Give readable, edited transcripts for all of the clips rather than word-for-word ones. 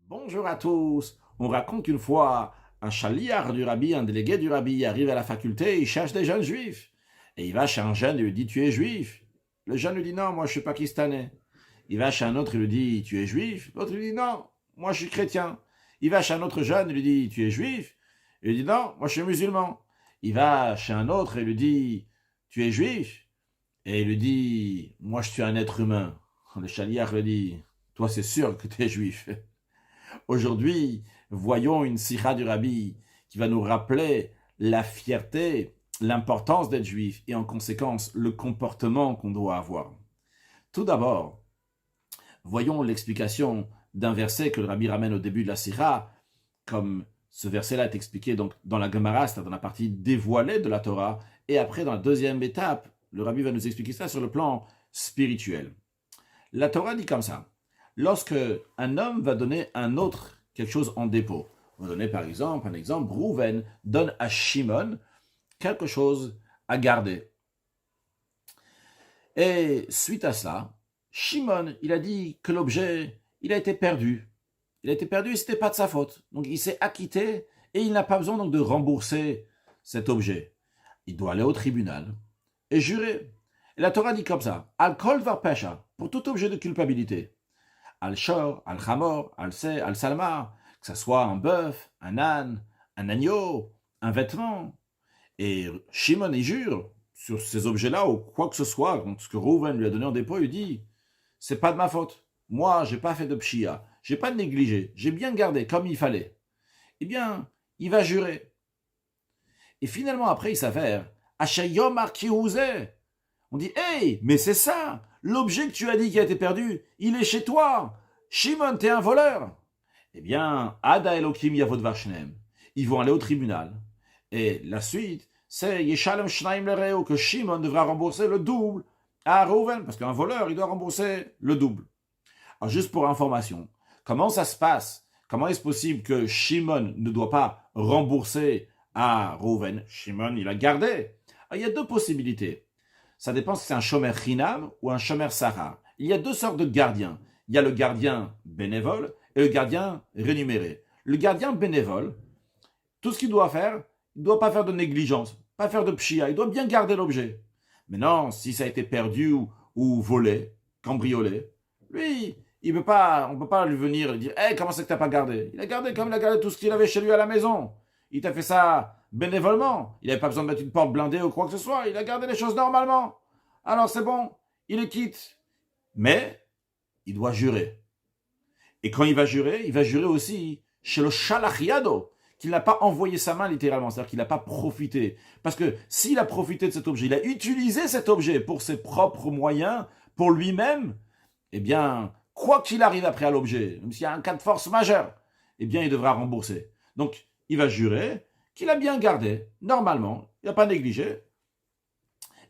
Bonjour à tous. On raconte qu'une fois, un chaliar du rabbi, un délégué du rabbi, arrive à la faculté, il cherche des jeunes juifs. Et il va chez un jeune et lui dit, tu es juif? Le jeune lui dit, non, moi je suis pakistanais. Il va chez un autre et lui dit, tu es juif? L'autre lui dit, non, moi je suis chrétien. Il va chez un autre jeune et lui dit, tu es juif? Il lui dit, non, moi je suis musulman. Il va chez un autre et lui dit, tu es juif? Et il lui dit, moi je suis un être humain. Le chaliar lui dit, toi c'est sûr que tu es juif. Aujourd'hui, voyons une sikha du rabbi qui va nous rappeler la fierté, l'importance d'être juif et en conséquence le comportement qu'on doit avoir. Tout d'abord, voyons l'explication d'un verset que le rabbi ramène au début de la sikha, comme ce verset-là est expliqué donc dans la Gemara, c'est-à-dire dans la partie dévoilée de la Torah, et après dans la deuxième étape, le rabbi va nous expliquer ça sur le plan spirituel. La Torah dit comme ça: lorsque un homme va donner à un autre quelque chose en dépôt, on va donner par exemple un exemple, Rouven donne à Shimon quelque chose à garder. Et suite à cela, Shimon, il a dit que l'objet, il a été perdu. Il a été perdu et ce n'était pas de sa faute. Donc il s'est acquitté et il n'a pas besoin donc de rembourser cet objet. Il doit aller au tribunal et jurer. Et la Torah dit comme ça: Al kol var pesha, pour tout objet de culpabilité. Al shor, al chamor, al se, al salma, que ce soit un bœuf, un âne, un agneau, un vêtement. Et Shimon, il jure sur ces objets-là ou quoi que ce soit, donc ce que Rouven lui a donné en dépôt, il dit: c'est pas de ma faute. Moi, j'ai pas fait de pshia, j'ai pas négligé, j'ai bien gardé comme il fallait. Eh bien, il va jurer. Et finalement, après, il s'avère, Ashayom Arkihouzé. On dit: hey, mais c'est ça, l'objet que tu as dit qui a été perdu, il est chez toi. Shimon, t'es un voleur. Eh bien, Ada Elohim Yavod Vashnem. Ils vont aller au tribunal. Et la suite, c'est Yeshalem Shnaim Lereo, que Shimon devra rembourser le double à Reuven, parce qu'un voleur, il doit rembourser le double. Alors, juste pour information, comment ça se passe? Comment est-ce possible que Shimon ne doit pas rembourser à Reuven? Shimon, il a gardé. Alors, il y a deux possibilités. Ça dépend si c'est un shomer chinam ou un shomer sahar. Il y a deux sortes de gardiens. Il y a le gardien bénévole et le gardien rémunéré. Le gardien bénévole, tout ce qu'il doit faire, il ne doit pas faire de négligence, pas faire de pshia, il doit bien garder l'objet. Maintenant, si ça a été perdu ou volé, cambriolé, lui, on ne peut pas lui venir et dire: hey, comment c'est que tu n'as pas gardé? Il a gardé comme il a gardé tout ce qu'il avait chez lui à la maison. Il t'a fait ça bénévolement. Il n'avait pas besoin de mettre une porte blindée ou quoi que ce soit. Il a gardé les choses normalement. Alors c'est bon, il est quitte. Mais il doit jurer. Et quand il va jurer aussi chez le shalachiado, qu'il n'a pas envoyé sa main littéralement, c'est-à-dire qu'il n'a pas profité. Parce que s'il a profité de cet objet, il a utilisé cet objet pour ses propres moyens, pour lui-même, eh bien, quoi qu'il arrive après à l'objet, même s'il y a un cas de force majeure, eh bien, il devra rembourser. Donc, il va jurer qu'il a bien gardé, normalement, il n'a pas négligé,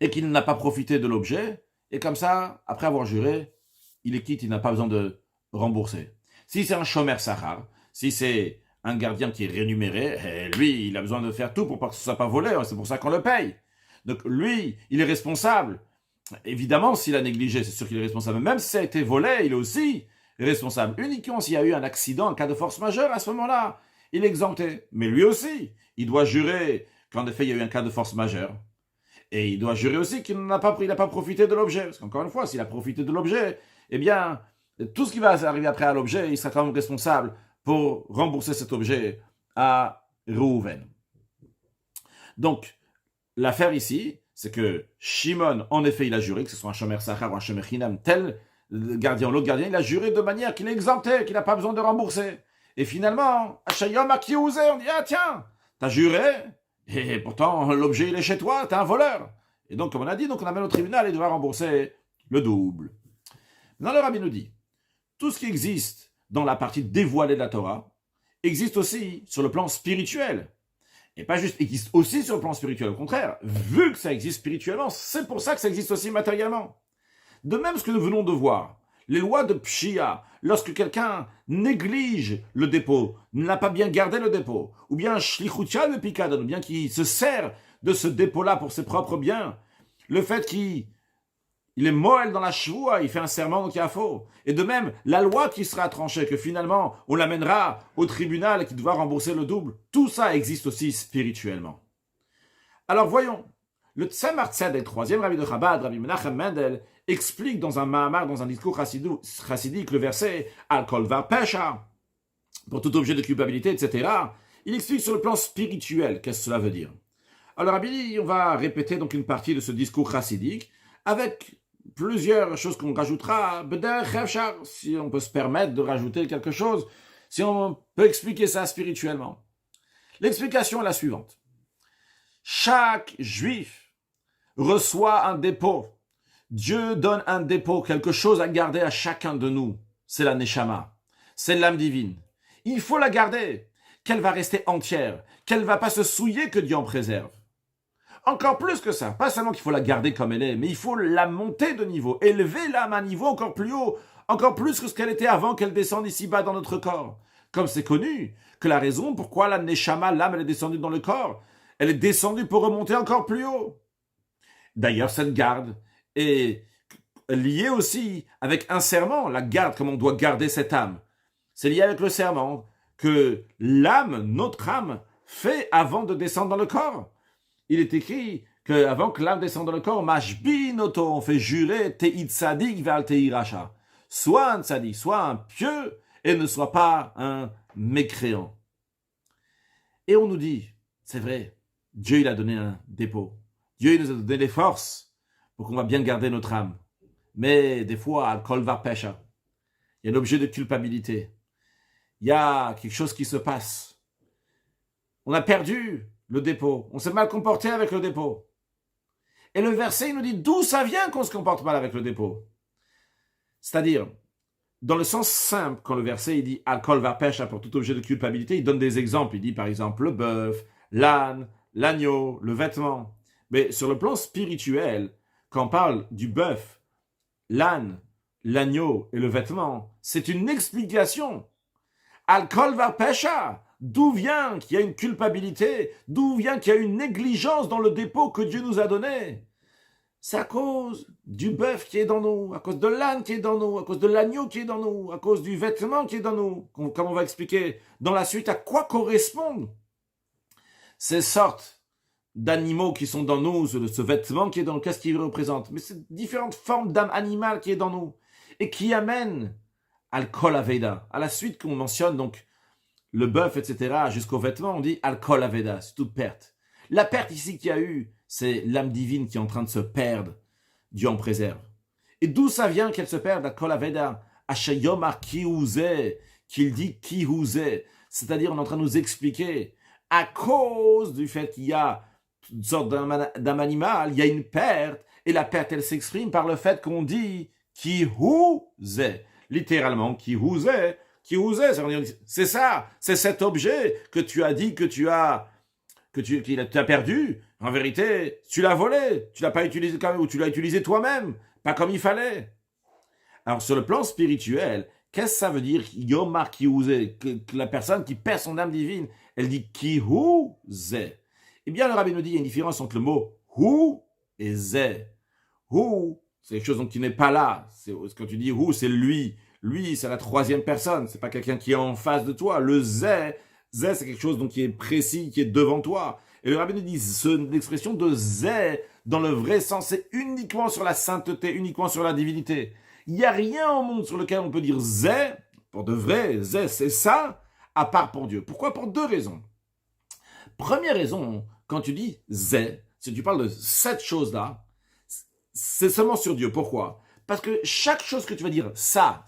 et qu'il n'a pas profité de l'objet, et comme ça, après avoir juré, il est quitte, il n'a pas besoin de rembourser. Si c'est un shomer sahar, si c'est un gardien qui est rémunéré, lui, il a besoin de faire tout pour pas que ce soit pas volé, c'est pour ça qu'on le paye. Donc lui, il est responsable. Évidemment, s'il a négligé, c'est sûr qu'il est responsable. Même si ça a été volé, il est aussi responsable. Uniquement s'il y a eu un accident, un cas de force majeure, à ce moment-là, il est exempté. Mais lui aussi, il doit jurer qu'en effet, il y a eu un cas de force majeure. Et il doit jurer aussi qu'il n'a pas profité de l'objet. Parce qu'encore une fois, s'il a profité de l'objet, eh bien, tout ce qui va arriver après à l'objet, il sera quand même responsable pour rembourser cet objet à Reuven. Donc, l'affaire ici, c'est que Shimon, en effet, il a juré, que ce soit un shomer sahar ou un shomer chinam, tel gardien ou l'autre gardien, il a juré de manière qu'il est exempté, qu'il n'a pas besoin de rembourser. Et finalement, Ashayom Akiyouzé, on dit: ah tiens, t'as juré, et pourtant l'objet il est chez toi, t'es un voleur. Et donc, comme on a dit, donc on amène au tribunal et il devra rembourser le double. Maintenant, le rabbi nous dit: tout ce qui existe dans la partie dévoilée de la Torah existe aussi sur le plan spirituel. Et pas juste existe aussi sur le plan spirituel. Au contraire, vu que ça existe spirituellement, c'est pour ça que ça existe aussi matériellement. De même, ce que nous venons de voir, les lois de Pshia, lorsque quelqu'un néglige le dépôt, n'a pas bien gardé le dépôt, ou bien Shlichutia de Pikadon, ou bien qu'il se sert de ce dépôt-là pour ses propres biens, le fait qu'il il est moël dans la shvoua, il fait un serment donc il y a faux. Et de même, la loi qui sera tranchée, que finalement on l'amènera au tribunal et qui devra rembourser le double, tout ça existe aussi spirituellement. Alors voyons, le Tzemar Tzedek, troisième rabbi de Chabad, Rabbi Menachem Mendel, explique dans un mahamar, dans un discours chassidique, le verset Al Kol Var Pesha, pour tout objet de culpabilité, etc. Il explique sur le plan spirituel qu'est-ce que cela veut dire. Alors Rabbi, on va répéter donc une partie de ce discours chassidique avec plusieurs choses qu'on rajoutera, si on peut se permettre de rajouter quelque chose, si on peut expliquer ça spirituellement. L'explication est la suivante. Chaque juif reçoit un dépôt. Dieu donne un dépôt, quelque chose à garder à chacun de nous. C'est la neshama, c'est l'âme divine. Il faut la garder, qu'elle va rester entière, qu'elle ne va pas se souiller, que Dieu en préserve. Encore plus que ça, pas seulement qu'il faut la garder comme elle est, mais il faut la monter de niveau, élever l'âme à un niveau encore plus haut, encore plus que ce qu'elle était avant qu'elle descende ici-bas dans notre corps. Comme c'est connu que la raison pourquoi la neshama, l'âme, elle est descendue dans le corps, elle est descendue pour remonter encore plus haut. D'ailleurs, cette garde est liée aussi avec un serment, la garde, comme on doit garder cette âme. C'est lié avec le serment que l'âme, notre âme, fait avant de descendre dans le corps. Il est écrit qu'avant que l'âme descende dans le corps, mashbinoto, on fait jurer tei tzadik val tei racha. Soit un tzadik, soit un pieux, et ne soit pas un mécréant. Et on nous dit, c'est vrai, Dieu il a donné un dépôt. Dieu il nous a donné les forces pour qu'on va bien garder notre âme. Mais des fois, al-kol var pesha, il y a un objet de culpabilité. Il y a quelque chose qui se passe. On a perdu le dépôt. On s'est mal comporté avec le dépôt. Et le verset, il nous dit d'où ça vient qu'on se comporte mal avec le dépôt. C'est-à-dire, dans le sens simple, quand le verset, il dit al-kol var pesha pour tout objet de culpabilité, il donne des exemples. Il dit par exemple le bœuf, l'âne, l'agneau, le vêtement. Mais sur le plan spirituel, quand on parle du bœuf, l'âne, l'agneau et le vêtement, c'est une explication. Al-kol var pesha, d'où vient qu'il y a une culpabilité, d'où vient qu'il y a une négligence dans le dépôt que Dieu nous a donné. C'est à cause du bœuf qui est dans nous, à cause de l'âne qui est dans nous, à cause de l'agneau qui est dans nous, à cause du vêtement qui est dans nous, comme on va expliquer dans la suite à quoi correspondent ces sortes d'animaux qui sont dans nous, ce vêtement qui est dans nous, qu'est-ce qu'il représente? Mais c'est différentes formes d'âme animale qui est dans nous et qui amènent al-kol aveda. À la suite qu'on mentionne donc le bœuf, etc., jusqu'au vêtement, on dit al-kol aveda, c'est toute perte. La perte ici qu'il y a eu, c'est l'âme divine qui est en train de se perdre. Dieu en préserve. Et d'où ça vient qu'elle se perde, al-kol aveda? Ashayomar kiouze, qu'il dit kiouze. C'est-à-dire, on est en train de nous expliquer, à cause du fait qu'il y a une sorte d'âme animal, il y a une perte, et la perte, elle s'exprime par le fait qu'on dit kiouze. Littéralement, kiouze, c'est ça, c'est cet objet que tu as dit que tu as perdu. En vérité, tu l'as volé, tu l'as pas utilisé ou tu l'as utilisé toi-même, pas comme il fallait. Alors sur le plan spirituel, qu'est-ce que ça veut dire Yomar kiouze, que la personne qui perd son âme divine, elle dit kiouze. Eh bien le rabbin nous dit il y a une différence entre le mot hu et ze. Hu, c'est quelque chose donc qui n'est pas là. Quand tu dis hu, c'est lui. Lui, c'est la troisième personne. C'est pas quelqu'un qui est en face de toi. Le zé, c'est quelque chose donc qui est précis, qui est devant toi. Et le rabbin nous dit, l'expression de zé, dans le vrai sens, c'est uniquement sur la sainteté, uniquement sur la divinité. Il n'y a rien au monde sur lequel on peut dire zé, pour de vrai, zé, c'est ça, à part pour Dieu. Pourquoi? Pour deux raisons. Première raison, quand tu dis zé, si tu parles de cette chose-là, c'est seulement sur Dieu. Pourquoi? Parce que chaque chose que tu vas dire, ça,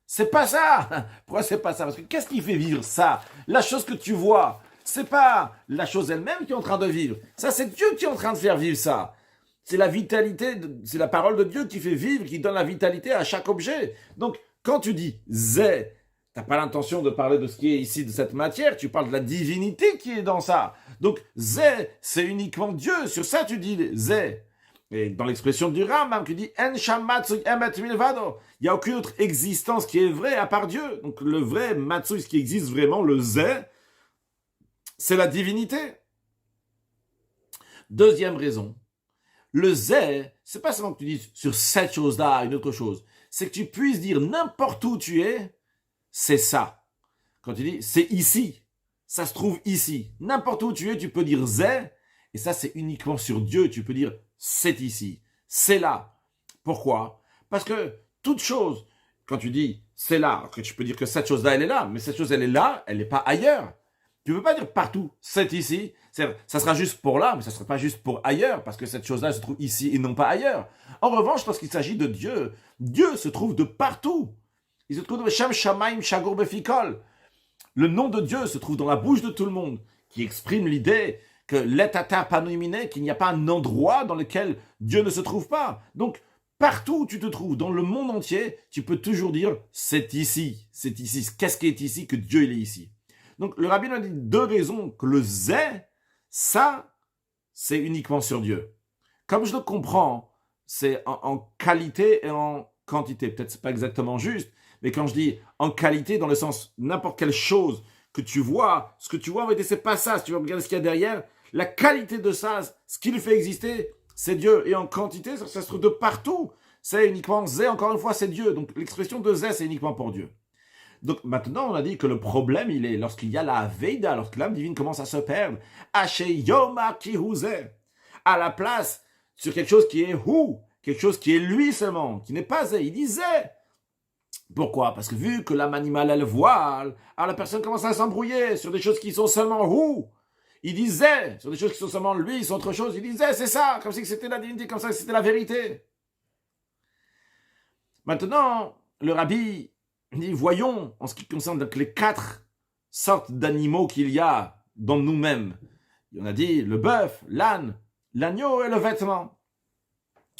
c'est pas ça. Pourquoi c'est pas ça? Parce que qu'est-ce qui fait vivre ça? La chose que tu vois, c'est pas la chose elle-même qui est en train de vivre. Ça, c'est Dieu qui est en train de faire vivre ça. C'est la vitalité, c'est la parole de Dieu qui fait vivre, qui donne la vitalité à chaque objet. Donc, quand tu dis zé, t'as pas l'intention de parler de ce qui est ici, de cette matière, tu parles de la divinité qui est dans ça. Donc, zé, c'est uniquement Dieu. Sur ça, tu dis zé. Et dans l'expression du Rambam qui dit En shamatsui emet milvado, il n'y a aucune autre existence qui est vraie à part Dieu. Donc le vrai matsui, ce qui existe vraiment, le zé, c'est la divinité. Deuxième raison, Le zé, c'est pas seulement que tu dis sur cette chose-là, une autre chose. C'est que tu puisses dire n'importe où tu es, c'est ça. Quand tu dis c'est ici, ça se trouve ici. N'importe où tu es, tu peux dire zé, et ça c'est uniquement sur Dieu. Tu peux dire c'est ici, c'est là. Pourquoi? Parce que toute chose, quand tu dis c'est là, que tu peux dire que cette chose-là elle est là, mais cette chose elle est là, elle n'est pas ailleurs. Tu ne peux pas dire partout c'est ici. Ça sera juste pour là, mais ça ne sera pas juste pour ailleurs, parce que cette chose-là se trouve ici et non pas ailleurs. En revanche, lorsqu'il s'agit de Dieu, Dieu se trouve de partout. Il se trouve de Shem Shamaim Shagur Befikol. Le nom de Dieu se trouve dans la bouche de tout le monde, qui exprime l'idée que l'etata panoimine, qu'il n'y a pas un endroit dans lequel Dieu ne se trouve pas. Donc, partout où tu te trouves, dans le monde entier, tu peux toujours dire c'est ici, c'est ici. Qu'est-ce qui est ici que Dieu il est ici? Donc, le rabbin a dit deux raisons que le zé, ça, c'est uniquement sur Dieu. Comme je le comprends, c'est en qualité et en quantité. Peut-être c'est pas exactement juste, mais quand je dis en qualité, dans le sens n'importe quelle chose que tu vois, ce que tu vois, en vérité, c'est pas ça. Si tu veux regarder ce qu'il y a derrière, la qualité de ça, ce qui le fait exister, c'est Dieu. Et en quantité, ça se trouve de partout. C'est uniquement zé, encore une fois, c'est Dieu. Donc l'expression de zé, c'est uniquement pour Dieu. Donc maintenant, on a dit que le problème, il est lorsqu'il y a la Veida, lorsque l'âme divine commence à se perdre. Haché Yoma Kihuzé. À la place, sur quelque chose qui est Hu, quelque chose qui est lui seulement, qui n'est pas Zé. Il dit Zé. Pourquoi? Parce que vu que l'âme animale, elle voile, alors la personne commence à s'embrouiller sur des choses qui sont seulement Hu. Il disait, sur des choses qui sont seulement lui, sont autre chose, il disait, c'est ça, comme si c'était la divinité, comme ça c'était la vérité. Maintenant, le rabbi dit, voyons, en ce qui concerne donc les 4 sortes d'animaux qu'il y a dans nous-mêmes. On a dit le bœuf, l'âne, l'agneau et le vêtement.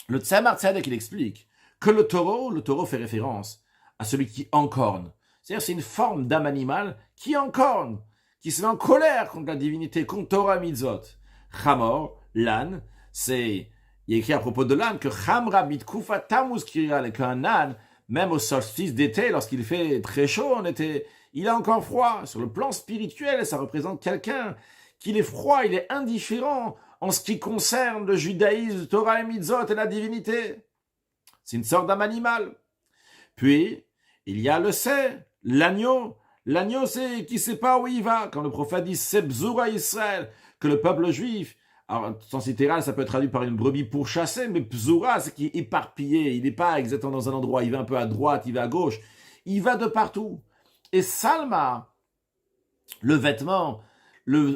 Le Tzemar Tzedek, il explique que le taureau fait référence à celui qui encorne. C'est-à-dire c'est une forme d'âme animale qui encorne, qui se met en colère contre la divinité, contre Torah Mitzvot. Chamor, l'âne, il est écrit à propos de l'âne que Chamra Bitkufa Tamuz Kirale, qu'un âne, même au solstice d'été, lorsqu'il fait très chaud en été, il a encore froid. Sur le plan spirituel, ça représente quelqu'un qu'il est froid, il est indifférent en ce qui concerne le judaïsme, Torah et Mitzvot et la divinité. C'est une sorte d'âme animale. Puis, il y a le l'agneau. L'agneau, c'est qui ne sait pas où il va. Quand le prophète dit Sebzura Israël, que le peuple juif, alors, sens littéral, ça peut être traduit par une brebis pourchassée, mais Pzura, c'est qui est éparpillé. Il n'est pas exactement dans un endroit. Il va un peu à droite, il va à gauche. Il va de partout. Et Salma, le vêtement,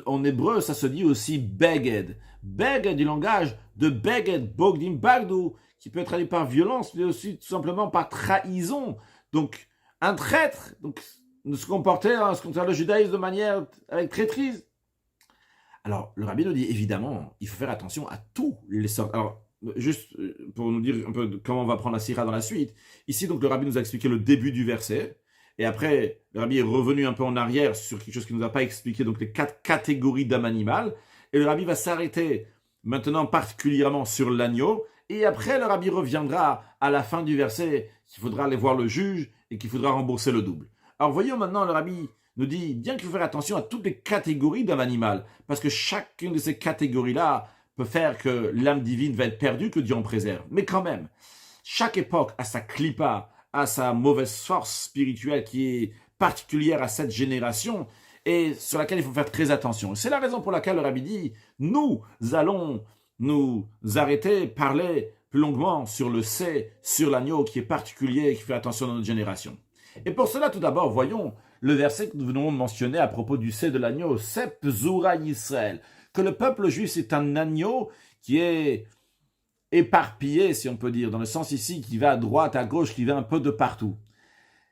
en hébreu, ça se dit aussi Beged. Beged du langage de Beged, Bogdim Bagdou, qui peut être traduit par violence, mais aussi tout simplement par trahison. Donc, un traître, donc, se comporter en ce qui concerne le judaïsme de manière avec traîtrise. Alors, le rabbin nous dit, évidemment, il faut faire attention à tous les sortes. Alors, juste pour nous dire un peu comment on va prendre la sira dans la suite, ici, donc, le rabbin nous a expliqué le début du verset, et après, le rabbin est revenu un peu en arrière sur quelque chose qu'il ne nous a pas expliqué, donc les 4 catégories d'âme animale, et le rabbin va s'arrêter maintenant particulièrement sur l'agneau, et après, le rabbin reviendra à la fin du verset qu'il faudra aller voir le juge et qu'il faudra rembourser le double. Alors, voyons maintenant, le rabbin nous dit bien qu'il faut faire attention à toutes les catégories d'âme animale, parce que chacune de ces catégories-là peut faire que l'âme divine va être perdue, que Dieu en préserve. Mais quand même, chaque époque a sa clipa, a sa mauvaise force spirituelle qui est particulière à cette génération et sur laquelle il faut faire très attention. C'est la raison pour laquelle le rabbi dit, nous allons nous arrêter, parler plus longuement sur le sur l'agneau qui est particulier et qui fait attention dans notre génération. Et pour cela, tout d'abord, voyons le verset que nous venons de mentionner à propos du de l'agneau, Sep Zura Yisrael, que le peuple juif, c'est un agneau qui est éparpillé, si on peut dire, dans le sens ici, qui va à droite, à gauche, qui va un peu de partout.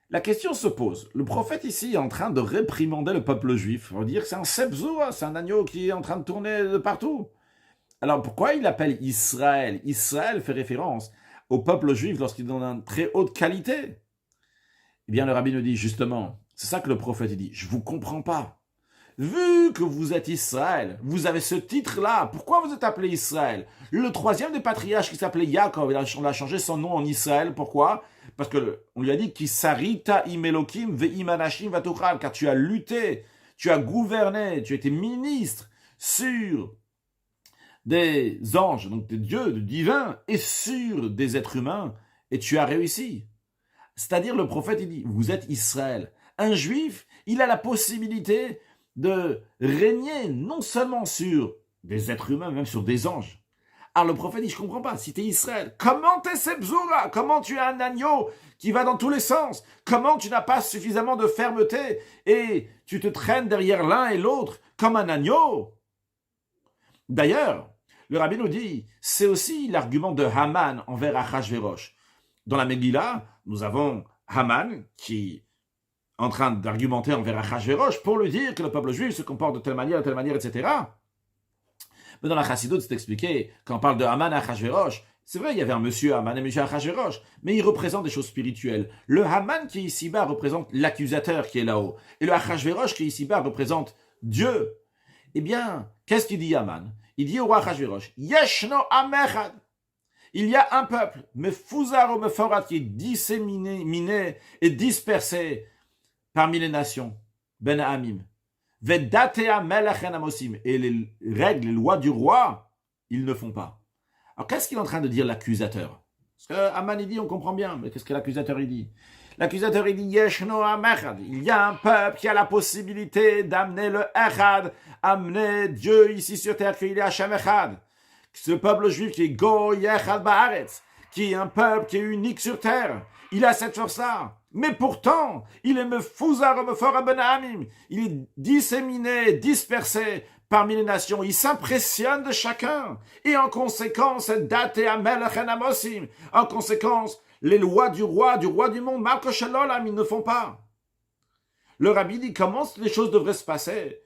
La question se pose, le prophète ici est en train de réprimander le peuple juif, on va dire que c'est un Sep Zura, c'est un agneau qui est en train de tourner de partout. Alors pourquoi il l'appelle Israël? Israël fait référence au peuple juif lorsqu'il est dans une très haute qualité. Eh bien, le rabbin nous dit justement, c'est ça que le prophète dit, je vous comprends pas. Vu que vous êtes Israël, vous avez ce titre-là, pourquoi vous êtes appelé Israël? Le 3e des patriarches qui s'appelait Yaakov, on a changé son nom en Israël, pourquoi? Parce qu'on lui a dit Kisarita imelokim veimanashim vatuchal, car tu as lutté, tu as gouverné, tu as été ministre sur des anges, donc des dieux, des divins, et sur des êtres humains, et tu as réussi. C'est-à-dire, le prophète, il dit, vous êtes Israël. Un juif, il a la possibilité de régner non seulement sur des êtres humains, mais même sur des anges. Alors le prophète dit, je comprends pas, si tu es Israël, comment t'es Sebzoura? Comment tu es un agneau qui va dans tous les sens? Comment tu n'as pas suffisamment de fermeté et tu te traînes derrière l'un et l'autre comme un agneau? D'ailleurs, le rabbi nous dit, c'est aussi l'argument de Haman envers Achashverosh. Dans la Megillah, nous avons Haman qui est en train d'argumenter envers Achashverosh pour lui dire que le peuple juif se comporte de telle manière, etc. Mais dans la Chassidut, c'est expliqué, quand on parle de Haman et Achashverosh, c'est vrai, il y avait un monsieur Haman et un monsieur Achashverosh, mais il représente des choses spirituelles. Le Haman qui est ici-bas représente l'accusateur qui est là-haut, et le Achashverosh qui est ici-bas représente Dieu. Eh bien, qu'est-ce qu'il dit Haman? Il dit au roi Achashverosh, Yeshno Amechad. Il y a un peuple, Mefuzaro Meforat, qui est disséminé et dispersé parmi les nations, Ben Hamim. Vedatea Melachen Amosim. Et les règles, les lois du roi, ils ne font pas. Alors, qu'est-ce qu'il est en train de dire l'accusateur? Parce que Haman, il dit, on comprend bien, mais qu'est-ce que l'accusateur, il dit? L'accusateur, il dit, Yeshno Amechad. Il y a un peuple qui a la possibilité d'amener le Echad, amener Dieu ici sur terre, qu'il est Hashem Echad. Ce peuple juif qui est Goy Echad Baaretz, qui est un peuple qui est unique sur terre. Il a cette force-là. Mais pourtant, il est Mefuzar Mefora Ben Hamim. Il est disséminé, dispersé parmi les nations. Il s'impressionne de chacun. Et en conséquence, Date Amelchen Amosim. En conséquence, les lois du roi du monde, Marco Shalolam, ils ne font pas. Le rabbi dit comment les choses devraient se passer.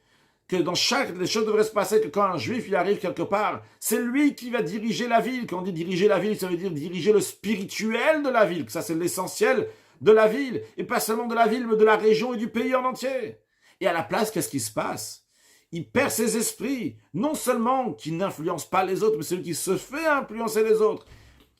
Que les choses devraient se passer que quand un juif il arrive quelque part, c'est lui qui va diriger la ville. Quand on dit diriger la ville, ça veut dire diriger le spirituel de la ville. Que ça, c'est l'essentiel de la ville. Et pas seulement de la ville, mais de la région et du pays en entier. Et à la place, qu'est-ce qui se passe? Il perd ses esprits. Non seulement qu'il n'influence pas les autres, mais celui qui se fait influencer les autres.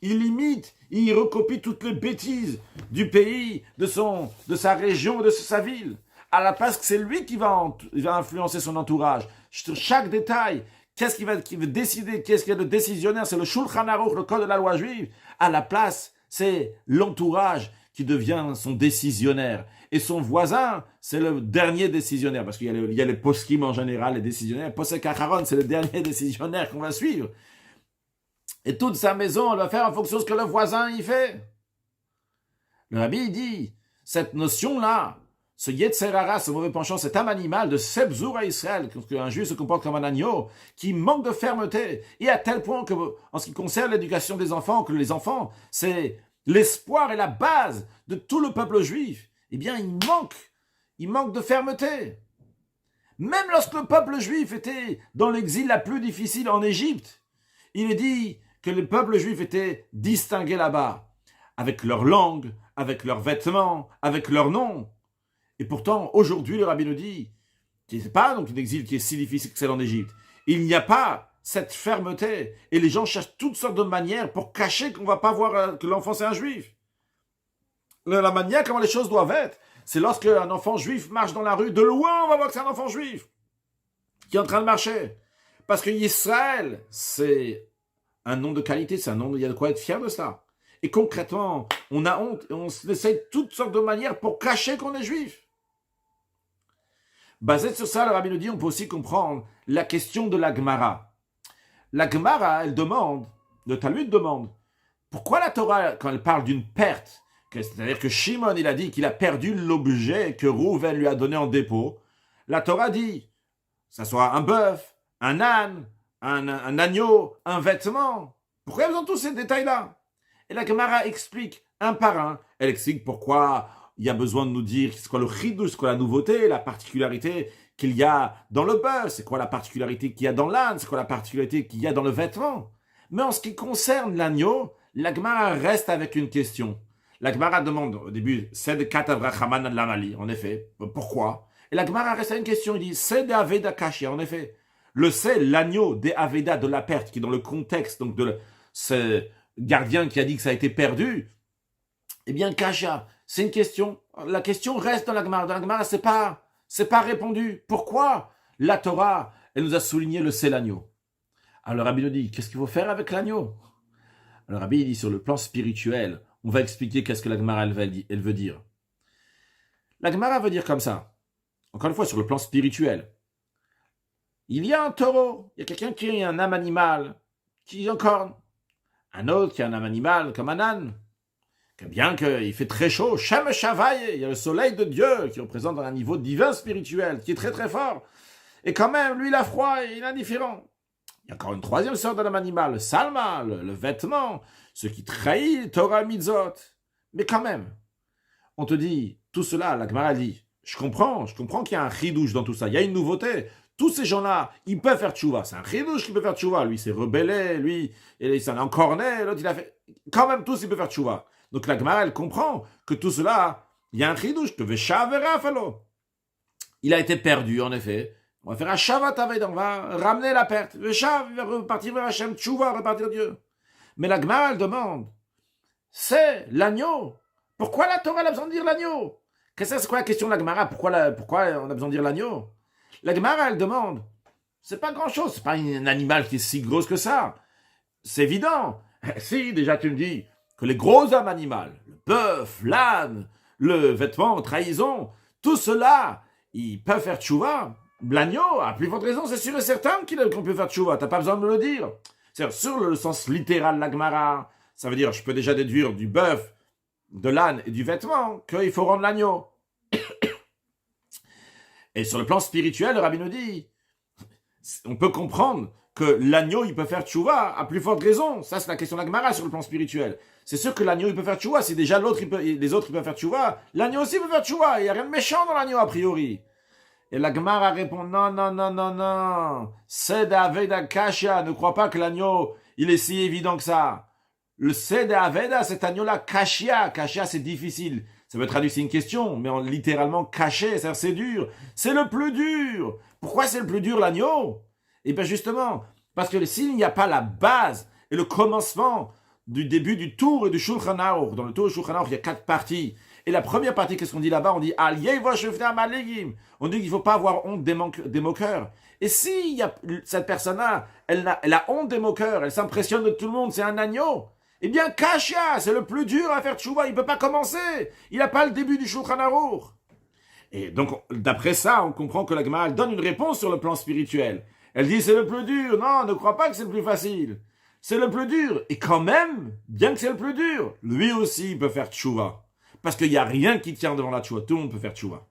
Il imite, il recopie toutes les bêtises du pays, de sa région, de sa ville. À la place que c'est lui qui va influencer son entourage. Sur chaque détail, qu'est-ce qu'il va décider, qu'est-ce qu'il y a de décisionnaire, c'est le Shulchan Aruch, le code de la loi juive. À la place, c'est l'entourage qui devient son décisionnaire. Et son voisin, c'est le dernier décisionnaire. Parce qu'il y a les poskim en général, les décisionnaires. Posek Acharon, c'est le dernier décisionnaire qu'on va suivre. Et toute sa maison, on va faire en fonction de ce que le voisin y fait. Le rabbi dit, cette notion-là, ce Yetzerara, ce mauvais penchant, cet âme animale de Sebzour à Israël, qu'un juif se comporte comme un agneau, qui manque de fermeté, et à tel point que, en ce qui concerne l'éducation des enfants, que les enfants, c'est l'espoir et la base de tout le peuple juif, eh bien, il manque de fermeté. Même lorsque le peuple juif était dans l'exil la plus difficile en Égypte, il est dit que le peuple juif était distingué là-bas, avec leur langue, avec leurs vêtements, avec leur nom. Et pourtant, aujourd'hui, le rabbi nous dit qu'il n'est pas donc un exil qui est si difficile que celle en Égypte. Il n'y a pas cette fermeté. Et les gens cherchent toutes sortes de manières pour cacher qu'on ne va pas voir que l'enfant c'est un juif. La manière comment les choses doivent être, c'est lorsque un enfant juif marche dans la rue, de loin on va voir que c'est un enfant juif qui est en train de marcher. Parce que Israël, c'est un nom de qualité, c'est un nom, il y a de quoi être fier de ça. Et concrètement, on a honte et on essaye toutes sortes de manières pour cacher qu'on est juif. Basé sur ça, le rabbi nous dit, on peut aussi comprendre la question de la Gemara. La Gemara, elle demande, le Talmud demande, pourquoi la Torah, quand elle parle d'une perte, c'est-à-dire que Shimon, il a dit qu'il a perdu l'objet que Rouven lui a donné en dépôt, la Torah dit, que ce soit un bœuf, un âne, un agneau, un vêtement. Pourquoi ils ont tous ces détails-là? Et la Gemara explique un par un. Elle explique pourquoi il y a besoin de nous dire c'est quoi le chidouche, c'est quoi la nouveauté, la particularité qu'il y a dans le bœuf, c'est quoi la particularité qu'il y a dans l'âne, c'est quoi la particularité qu'il y a dans le vêtement. Mais en ce qui concerne l'agneau, la Gemara reste avec une question. La Gemara demande au début, c'est de Katavrachaman de l'Amali, en effet. Pourquoi? Et la Gemara reste avec une question, il dit, c'est de Aveda Kashia, en effet. C'est l'agneau des Aveda de la perte, qui est dans le contexte donc de ce gardien qui a dit que ça a été perdu. Eh bien, Kashia, c'est une question. La question reste dans la Gemara. Dans la Gemara, c'est pas répondu. Pourquoi la Torah, elle nous a souligné le c'est l'agneau? Alors le rabbi nous dit, qu'est-ce qu'il faut faire avec l'agneau? Alors le rabbi dit, sur le plan spirituel, on va expliquer qu'est-ce que la Gemara elle veut dire. La Gemara veut dire comme ça, encore une fois sur le plan spirituel. Il y a un taureau, il y a quelqu'un qui a un âme animal, qui en corne. Un autre qui a un âme animal comme un âne. Que bien qu'il fait très chaud, Shem Shavaye, il y a le soleil de Dieu qui représente un niveau divin spirituel, qui est très très fort. Et quand même, lui il a froid et il est indifférent. Il y a encore une troisième sorte de l'âme animal, le salma, le vêtement, ce qui trahit Torah Mitzot. Mais quand même, on te dit, tout cela, la Gemara dit, je comprends qu'il y a un chidouche dans tout ça, il y a une nouveauté. Tous ces gens-là, ils peuvent faire tchouva. C'est un chidouche qui peut faire tchouva. Lui, il s'est rebellé, lui, il s'en a encorné, l'autre, il a fait... Quand même, tous, ils peuvent faire tchouva. Donc la Gemara, elle comprend que tout cela, il y a un chidouche, que Vesha Verafalo. Il a été perdu, en effet. On va faire un Shavat Aved, on va ramener la perte. Vesha va repartir vers Hachem, tchouva, repartir Dieu. Mais la Gemara, elle demande, c'est l'agneau. Pourquoi la Torah a besoin de dire l'agneau? C'est quoi la question de la Gemara? Pourquoi on a besoin de dire l'agneau? La Gemara, elle demande, c'est pas grand-chose, c'est pas un animal qui est si gros que ça. C'est évident. Si, déjà tu me dis que les gros âmes animales, le bœuf, l'âne, le vêtement, trahison, tout cela, ils peuvent faire tchouva. L'agneau, à plus forte raison, c'est sûr et certain qu'on peut faire tchouva. T'as pas besoin de me le dire. C'est-à-dire, sur le sens littéral de la Gemara, ça veut dire, je peux déjà déduire du bœuf, de l'âne et du vêtement qu'il faut rendre l'agneau. Et sur le plan spirituel, le rabbi nous dit, on peut comprendre que l'agneau, il peut faire tchouva à plus forte raison. Ça, c'est la question de la Gemara sur le plan spirituel. C'est sûr que l'agneau, il peut faire tchouva. Si déjà les autres, ils peuvent faire tchouva, l'agneau aussi peut faire tchouva. Il n'y a rien de méchant dans l'agneau, a priori. Et la Gemara répond, non. C'est Aveda Kashia. Ne crois pas que l'agneau, il est si évident que ça. Le Sede Aveda, cet agneau-là, Kashia. Kashia, c'est difficile. Ça veut traduire, c'est une question, mais littéralement caché, c'est dur. C'est le plus dur. Pourquoi c'est le plus dur, l'agneau? Eh bien justement, parce que s'il n'y a pas la base et le commencement du début du tour et du Shulchan Aruch, dans le tour du Shulchan Aruch, il y a 4 parties. Et la première partie, qu'est-ce qu'on dit là-bas? On dit on dit qu'il ne faut pas avoir honte des moqueurs. Et si cette personne-là, elle a honte des moqueurs, elle s'impressionne de tout le monde, c'est un agneau. Eh bien, Kashia, c'est le plus dur à faire tchouva, il ne peut pas commencer. Il n'a pas le début du Shulchan Aruch. Et donc, d'après ça, on comprend que la Gemara donne une réponse sur le plan spirituel. Elle dit, c'est le plus dur. Non, ne crois pas que c'est le plus facile. C'est le plus dur. Et quand même, bien que c'est le plus dur, lui aussi, il peut faire tchouva. Parce qu'il n'y a rien qui tient devant la tchouva. Tout le monde peut faire tchouva.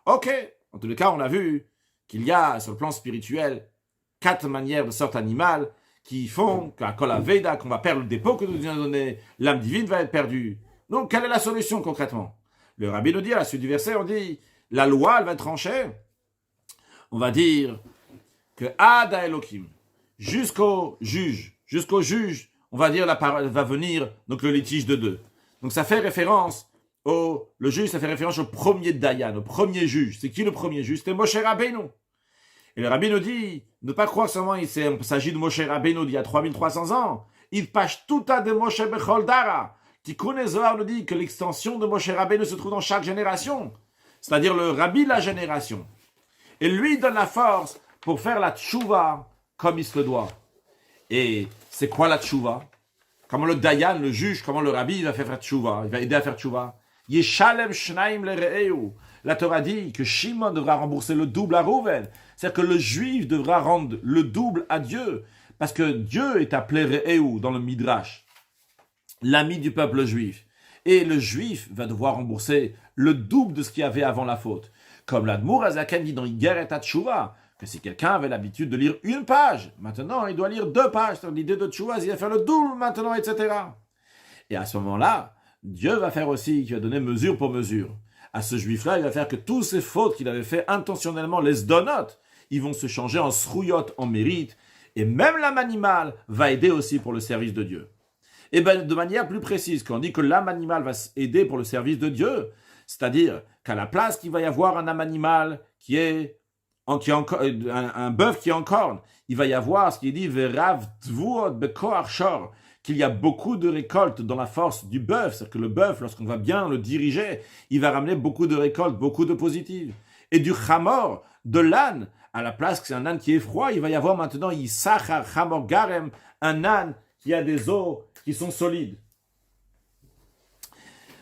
Ok. En tous les cas, on a vu qu'il y a, sur le plan spirituel, 4 manières de sorte animale qui font qu'à Kol Aveda, qu'on va perdre le dépôt que nous nous avons donné, l'âme divine va être perdue. Donc, quelle est la solution concrètement? Le rabbi nous dit, à la suite du verset, on dit, la loi, elle va être tranchée. On va dire que Ada Elohim, jusqu'au juge, on va dire la parole va venir, donc le litige de 2. Donc, ça fait référence le juge, ça fait référence au premier Dayan, au premier juge. C'est qui le premier juge? C'était Moshe Rabbeinu. Et le rabbi nous dit, ne pas croire seulement il s'agit de Moshe Rabbeinu d'il y a 3300 ans. Il pâche tout à de Moshe Bechol Dara. Tikkun Zohar nous dit que l'extension de Moshe Rabbeinu se trouve dans chaque génération. C'est-à-dire le rabbi de la génération. Et lui donne la force pour faire la tchouva comme il se le doit. Et c'est quoi la tchouva? Comment le Dayan, le juge, comment le rabbi il va faire tchouva? Il va aider à faire tchouva. Yeshalem shnaim lere'eu. La Torah dit que Shimon devra rembourser le double à Rouven. C'est-à-dire que le juif devra rendre le double à Dieu. Parce que Dieu est appelé Re'eu dans le Midrash, l'ami du peuple juif. Et le juif va devoir rembourser le double de ce qu'il y avait avant la faute. Comme l'Admour Azaken dit dans Igeret HaTshuva, que si quelqu'un avait l'habitude de lire 1 page, maintenant il doit lire 2 pages. C'est l'idée de Tshuva, il va faire le double maintenant, etc. Et à ce moment-là, Dieu va faire aussi, qui va donner mesure pour mesure. À ce juif-là, il va faire que toutes ces fautes qu'il avait fait intentionnellement, les sdonotes, ils vont se changer en srouyot, en mérite. Et même l'âme animale va aider aussi pour le service de Dieu. Et bien, de manière plus précise, quand on dit que l'âme animale va aider pour le service de Dieu, c'est-à-dire qu'à la place qu'il va y avoir un âme animal qui est un bœuf qui est en corne, il va y avoir ce qui est dit Verav Tvuot Bekoar Shor, qu'il y a beaucoup de récoltes dans la force du bœuf. C'est-à-dire que le bœuf, lorsqu'on va bien le diriger, il va ramener beaucoup de récoltes, beaucoup de positives. Et du chamor, de l'âne, À la place que c'est un âne qui est froid, il va y avoir maintenant Yissachar Hamor Garem, un âne qui a des os qui sont solides.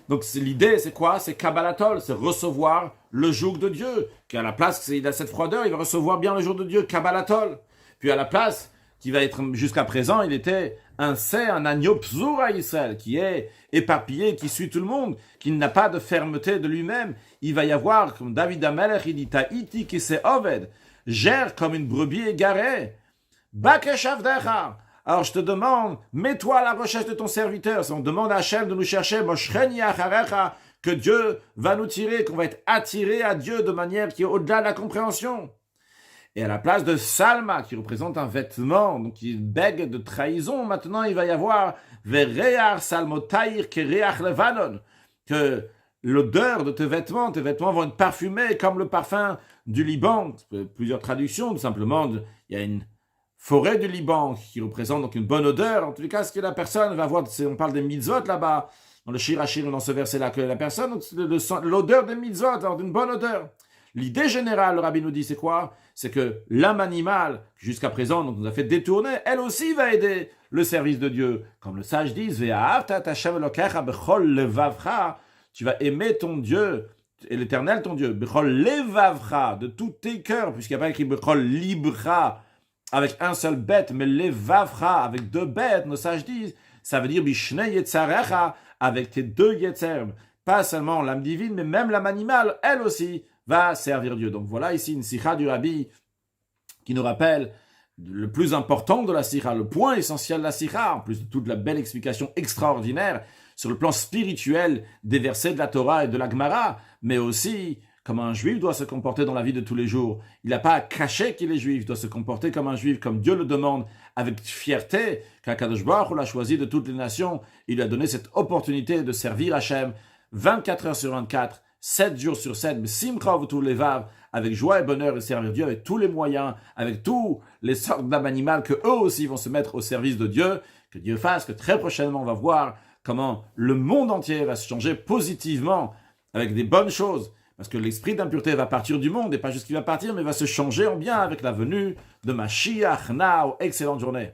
Donc l'idée, c'est quoi? C'est Kabbalatol, c'est recevoir le joug de Dieu. Qu'à la place qu'il a cette froideur, il va recevoir bien le joug de Dieu, Kabbalatol. Puis à la place, qui va être jusqu'à présent, il était un agneau pzour à Israël, qui est éparpillé, qui suit tout le monde, qui n'a pas de fermeté de lui-même. Il va y avoir, comme David Amelech, il dit, Ta'iti qui s'est oved, gère comme une brebis égarée. Bakeshavdecha. Alors je te demande, mets-toi à la recherche de ton serviteur. Si on demande à Hachem de nous chercher, que Dieu va nous tirer, qu'on va être attiré à Dieu de manière qui est au-delà de la compréhension. Et à la place de Salma, qui représente un vêtement, donc qui bègue de trahison, maintenant il va y avoir Verear Salmotair Kereach Levanon, que l'odeur de tes vêtements vont être parfumés comme le parfum du Liban. Plusieurs traductions, tout simplement, il y a une forêt du Liban qui représente donc une bonne odeur. En tout cas, ce que la personne va voir, on parle des mitzvot là-bas, dans le Shir Hashir, dans ce verset-là, que la personne, l'odeur des mitzvot, alors d'une bonne odeur. L'idée générale, le rabbi nous dit, c'est quoi? C'est que l'âme animale, jusqu'à présent, donc, nous a fait détourner, elle aussi va aider le service de Dieu. Comme le sage dit, tu vas aimer ton Dieu, et l'Éternel ton Dieu, de tous tes cœurs, puisqu'il n'y a pas écrit Bechol Libra, avec un seul bête, mais Levavra, avec deux bêtes, nos sages disent, ça veut dire Bishnei Yetzarecha, avec tes deux Yetzer. Pas seulement l'âme divine, mais même l'âme animale, elle aussi, va servir Dieu. Donc voilà ici une sikha du Rabbi qui nous rappelle le plus important de la sikha, le point essentiel de la sikha, en plus de toute la belle explication extraordinaire sur le plan spirituel des versets de la Torah et de la Gemara, mais aussi comment un juif doit se comporter dans la vie de tous les jours. Il n'a pas à cacher qu'il est juif, il doit se comporter comme un juif, comme Dieu le demande, avec fierté, qu'Akadosh Baruch Hu l'a choisi de toutes les nations. Il lui a donné cette opportunité de servir Hachem 24 heures sur 24, 7 jours sur 7, avec joie et bonheur et servir Dieu avec tous les moyens, avec tous les sortes d'âmes animales que eux aussi vont se mettre au service de Dieu. Que Dieu fasse que très prochainement on va voir comment le monde entier va se changer positivement avec des bonnes choses. Parce que l'esprit d'impureté va partir du monde, et pas juste qu'il va partir, mais va se changer en bien avec la venue de Mashiach. Now, excellente journée.